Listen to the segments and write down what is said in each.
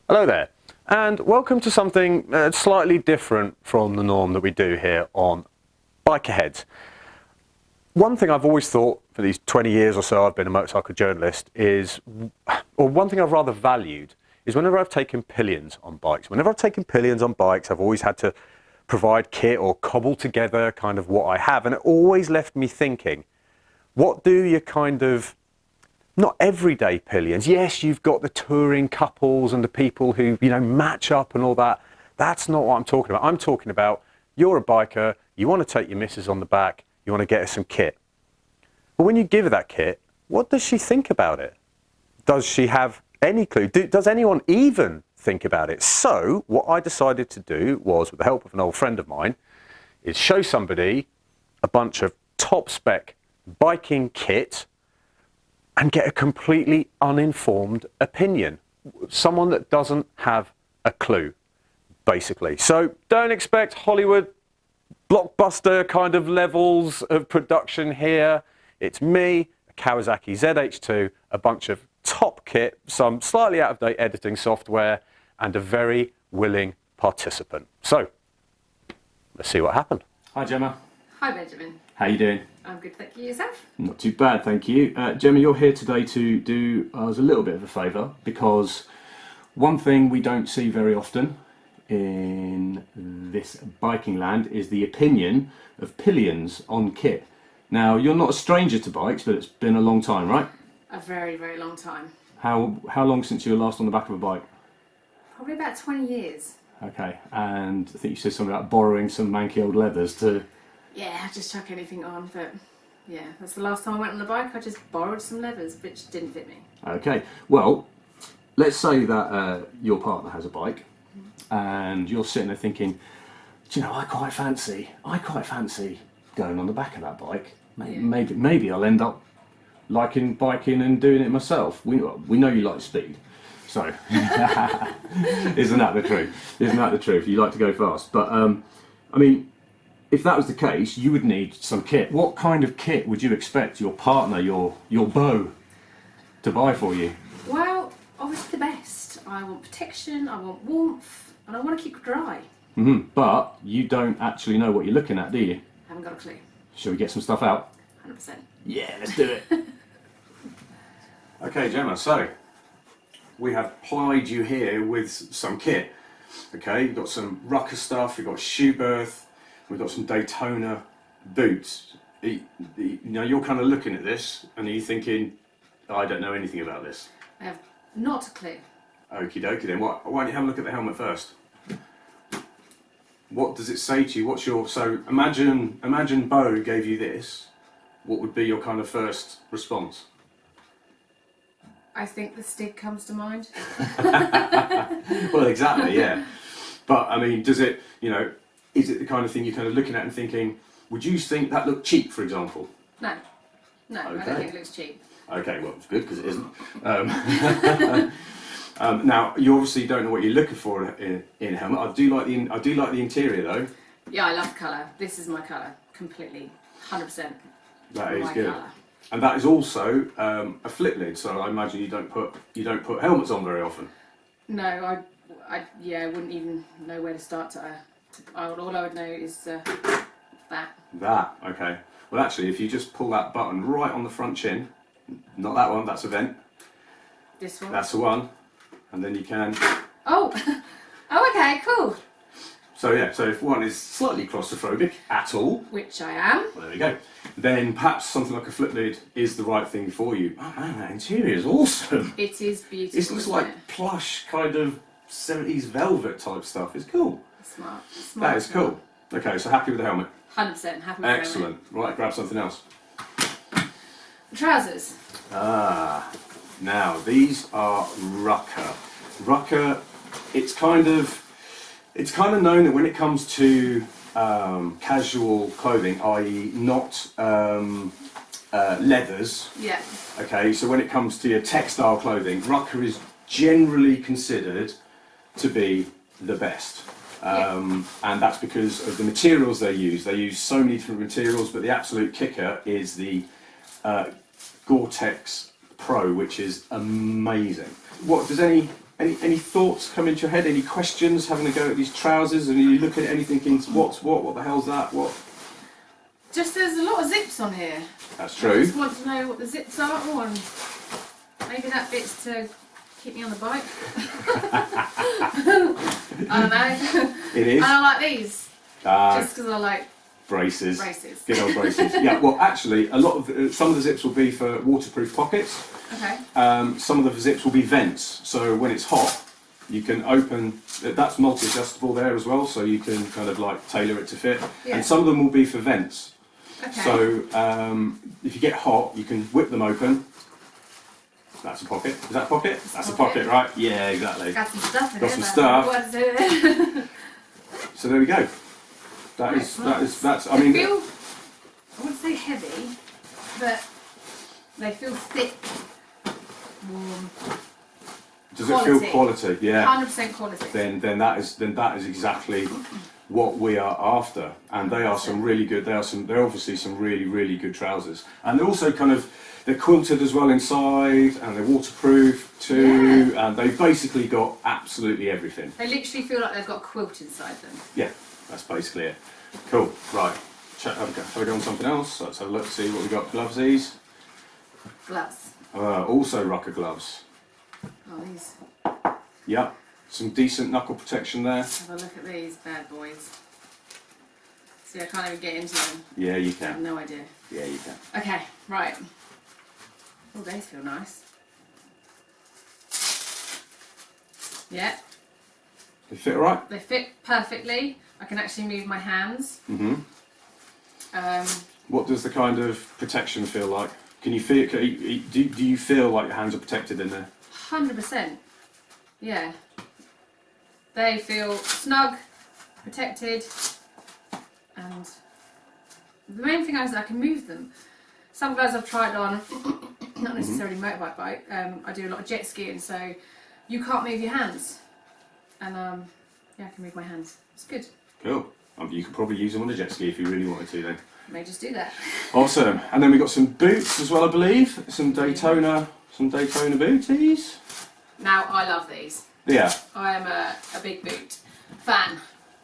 Hello there, and welcome to something slightly different from the norm that we do here on Bikerheadz. One thing I've always thought for these 20 years or so I've been a motorcycle journalist is, or one thing I've rather valued, is whenever I've taken pillions on bikes. Whenever I've taken pillions on bikes, I've always had to provide kit or cobble together kind of what I have, and it always left me thinking, what do you kind of, not everyday pillions. Yes, you've got the touring couples and the people who, match up and all that. That's not what I'm talking about. I'm talking about you're a biker, you want to take your missus on the back, you want to get her some kit. But when you give her that kit, what does she think about it? Does she have any clue? Does anyone even think about it? So what I decided to do was, with the help of an old friend of mine, is show somebody a bunch of top spec biking kit and get a completely uninformed opinion. Someone that doesn't have a clue, basically. So don't expect Hollywood blockbuster kind of levels of production here. It's me, a Kawasaki ZH2, a bunch of top kit, some slightly out-of-date editing software, and a very willing participant. So, let's see what happened. Hi Gemma. Hi Benjamin. How you doing? I'm good, thank you. Yourself? Not too bad, thank you. Gemma, you're here today to do us a little bit of a favour, because one thing we don't see very often in this biking land is the opinion of pillions on kit. Now, you're not a stranger to bikes, but it's been a long time, right? A very, very long time. How long since you were last on the back of a bike? Probably about 20 years. Okay, and I think you said something about borrowing some manky old leathers to... Yeah, I just chuck anything on, but yeah, that's the last time I went on the bike. I just borrowed some leathers, which didn't fit me. Okay, well, let's say that your partner has a bike, and you're sitting there thinking, do you know, I quite fancy going on the back of that bike. Maybe I'll end up liking biking and doing it myself. We know you like speed, so isn't that the truth? Isn't that the truth? You like to go fast, but I mean, if that was the case, you would need some kit. What kind of kit would you expect your partner, your beau, to buy for you? Well, obviously the best. I want protection, I want warmth, and I want to keep it dry. But you don't actually know what you're looking at, do you? Haven't got a clue. Shall we get some stuff out? 100%. Yeah, let's do it. Okay, Gemma, so we have plied you here with some kit. Okay, you've got some Rukka stuff, you've got schuberth, we've got some Daytona boots. Now you're kind of looking at this and you're thinking, I don't know anything about this. I have not a clue. Okie dokie then. Why don't you have a look at the helmet first? What does it say to you? So imagine Bo gave you this. What would be your kind of first response? I think the Stig comes to mind. Well, exactly, yeah. But I mean, does it, is it the kind of thing you're kind of looking at and thinking, would you think that looked cheap, for example? No, Okay. I don't think it looks cheap. Okay, well, it's good because it isn't. Now, you obviously don't know what you're looking for in a helmet. I do like the interior though. Yeah, I love the colour. This is my colour, completely, 100%. That is my good. Colour. And that is also a flip lid, so I imagine you don't put helmets on very often. No, I wouldn't even know where to start. All I would know is that. That, okay. Well, actually, if you just pull that button right on the front chin, not that one, that's a vent. This one. That's the one, and then you can. Oh, okay, cool. So yeah, so if one is slightly claustrophobic at all, which I am, well, there we go, then perhaps something like a flip lid is the right thing for you. Oh man, that interior is awesome. It is beautiful. It looks like plush kind of 70s velvet type stuff. It's cool. Smart. That is cool. Okay, so happy with the helmet? 100% happy with the helmet. Excellent. Right, grab something else. Trousers. Now these are Rukka. Rukka, it's kind of known that when it comes to casual clothing, i.e. not leathers. Yeah. Okay, so when it comes to your textile clothing, Rukka is generally considered to be the best. And that's because of the materials they use. They use so many different materials, but the absolute kicker is the Gore-Tex Pro, which is amazing. What does any Any thoughts come into your head? Any questions? Having a go at these trousers, and you look at it, anything thinking, what's what? What the hell's that? What? Just there's a lot of zips on here. That's I true. just want to know what the zips are. Oh, and maybe that bit's to keep me on the bike. I don't know. It is. And I like these. Just because I like braces. braces. Good old braces. Yeah. Well, actually, a lot of some of the zips will be for waterproof pockets. Okay. Some of the zips will be vents. So when it's hot, you can open. That's multi-adjustable there as well, so you can kind of like tailor it to fit. Yeah. And some of them will be for vents. Okay. So if you get hot, you can whip them open. That's a pocket. Is that a pocket? That's a pocket, right? Yeah, exactly. Got some stuff in Got it. some but stuff. What's in it? So there we go. Nice. That's. I mean, They feel, I wouldn't say heavy, but they feel thick, warm. does it feel quality? Yeah. 100% quality. Then that is exactly what we are after, and they are some really good. They're obviously some really good trousers, and they're also they're quilted as well inside, and they're waterproof too, and they've basically got absolutely everything. They literally feel like they've got a quilt inside them. Yeah, that's basically it. Cool. Right. Have we done something else? Let's have a look. See what we got. Glovesies. Gloves. Also Rukka gloves. Oh, these. Yep. Some decent knuckle protection there. Have a look at these bad boys. See, I can't even get into them. Yeah, you I have can. no idea. Yeah, you can. Okay, right. Oh, these feel nice. Yeah, They fit all right. they fit perfectly. I can actually move my hands. Mhm. Um, What does the kind of protection feel like? Can you feel? Do you feel like your hands are protected in there? 100%. Yeah. They feel snug, protected, and the main thing is I can move them. Some gloves I've tried on, not necessarily motorbike bike. I do a lot of jet skiing, so you can't move your hands, and yeah, I can move my hands. It's good. Cool. You could probably use them on a jet ski if you really wanted to then. May just do that. Awesome. And then we got some boots as well, I believe. Some Daytona booties. Now I love these. Yeah. I am a big boot fan.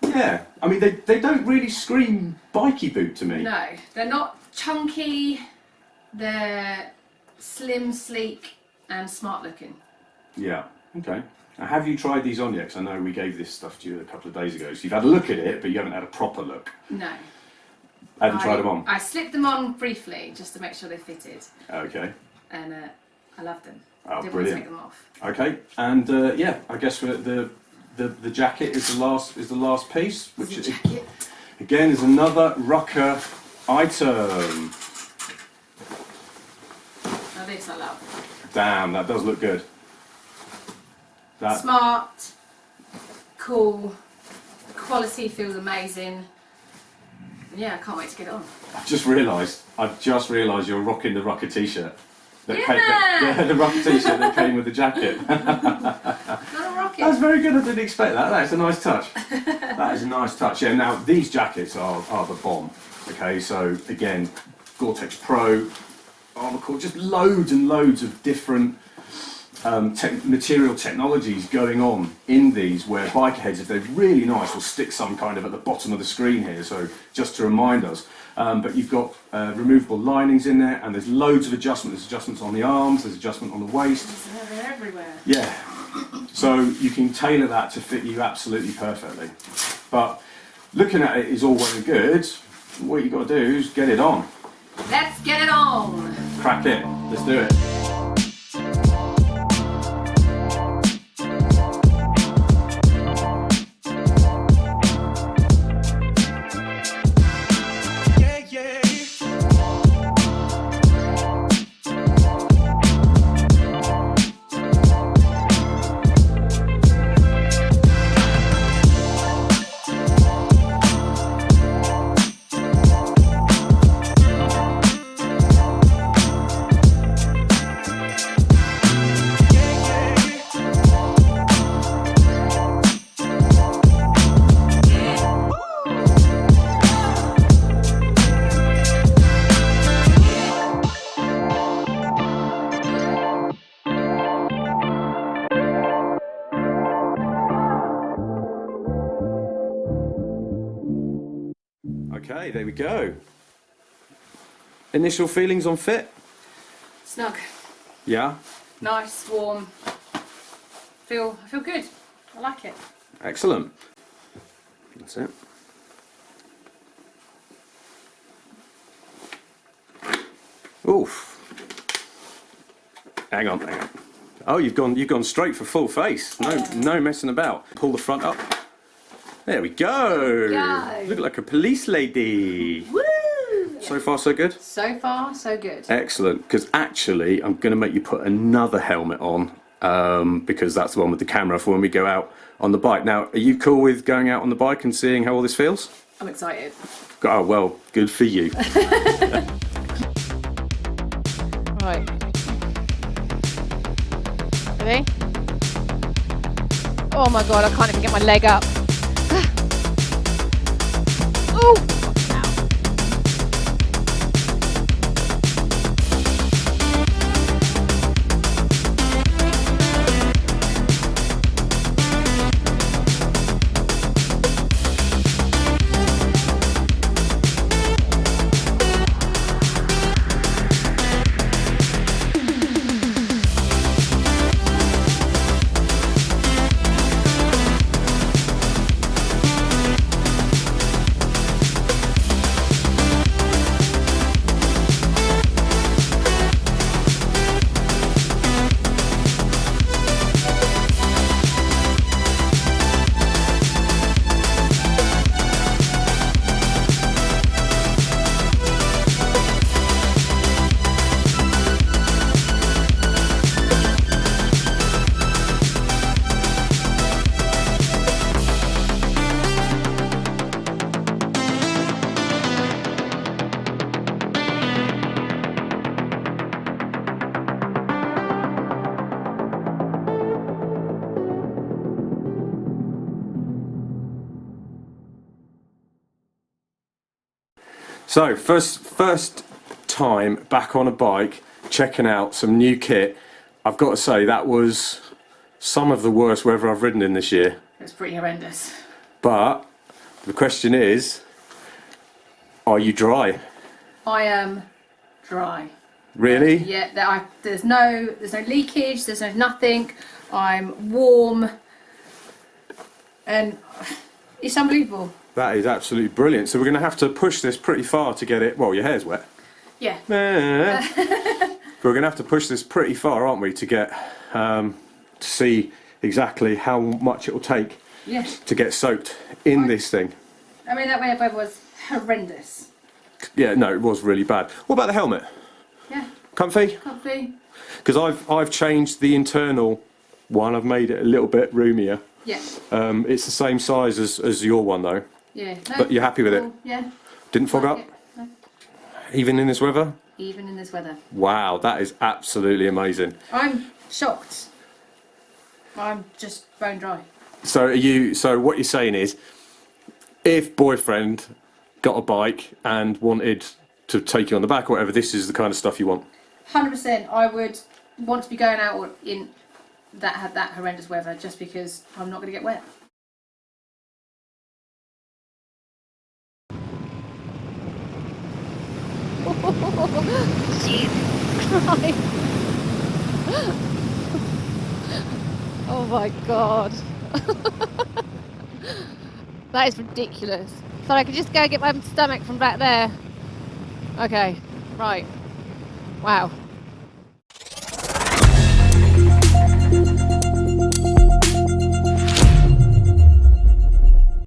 Yeah. I mean, they don't really scream bikey boot to me. No, they're not chunky. They're slim, sleek, and smart looking. Yeah. Okay. Now, have you tried these on yet? Because I know we gave this stuff to you a couple of days ago. So you've had a look at it, but you haven't had a proper look. No. Have you tried them on? I slipped them on briefly just to make sure they fitted, Okay. and I loved them. Oh, Didn't brilliant. want to take them off. Okay. And yeah, I guess the jacket is the last piece, which It's is, a jacket. again is another Rukka item. Now this I love. Damn, that does look good. That Smart, cool. The quality feels amazing. Yeah, I can't wait to get it on. I've just realised you're rocking the Rukka t-shirt. Yeah! The Rukka t-shirt that came with the jacket. Not a rocket. That's very good. I didn't expect that. That's a nice touch. That is a nice touch. Yeah. Now these jackets are the bomb. Okay. So again, Gore-Tex Pro, Armour Core, just loads and loads of different material technologies going on in these, where Bikerheadz, if they're really nice, will stick some kind of at the bottom of the screen here, so just to remind us. But you've got removable linings in there, and there's loads of adjustments. There's adjustments on the arms, there's adjustment on the waist. They're everywhere. Yeah, so you can tailor that to fit you absolutely perfectly. But looking at it is all well and good. What you've got to do is get it on. Let's get it on. Crack it. Let's do it. Okay, there we go. Initial feelings on fit? Snug. Yeah? Nice, warm. I feel good. I like it. Excellent. That's it. Oof. Hang on. Oh, you've gone straight for full face. No messing about. Pull the front up. There we go. Go. Look like a police lady. Woo! So far, so good? So far, so good. Excellent. Because actually, I'm going to make you put another helmet on because that's the one with the camera for when we go out on the bike. Now, are you cool with going out on the bike and seeing how all this feels? I'm excited. Oh, well, good for you. Right. Ready? Oh my god, I can't even get my leg up. Oh! So, first time back on a bike, checking out some new kit. I've got to say, that was some of the worst weather I've ridden in this year. It was pretty horrendous. But the question is, are you dry? I am dry. Really? Yeah, there's no leakage, there's no nothing. I'm warm. And it's unbelievable. That is absolutely brilliant. So we're going to have to push this pretty far to get it. Well, your hair's wet. Yeah. We're going to have to push this pretty far, aren't we, to get to see exactly how much it will take to get soaked in this thing. I mean, that weather was horrendous. Yeah, no, it was really bad. What about the helmet? Yeah. Comfy? Comfy. Because I've changed the internal one. I've made it a little bit roomier. Yeah. It's the same size as your one though. Yeah. No, But you're happy with it? Yeah. Didn't fog Like up? it. No. Even in this weather? Even in this weather. Wow, that is absolutely amazing. I'm shocked. I'm just bone dry. So what you're saying is, if boyfriend got a bike and wanted to take you on the back or whatever, this is the kind of stuff you want? 100%. I would want to be going out in that horrendous weather just because I'm not going to get wet. Oh my god. That is ridiculous. Thought I could just go get my stomach from back there. Okay, right. Wow.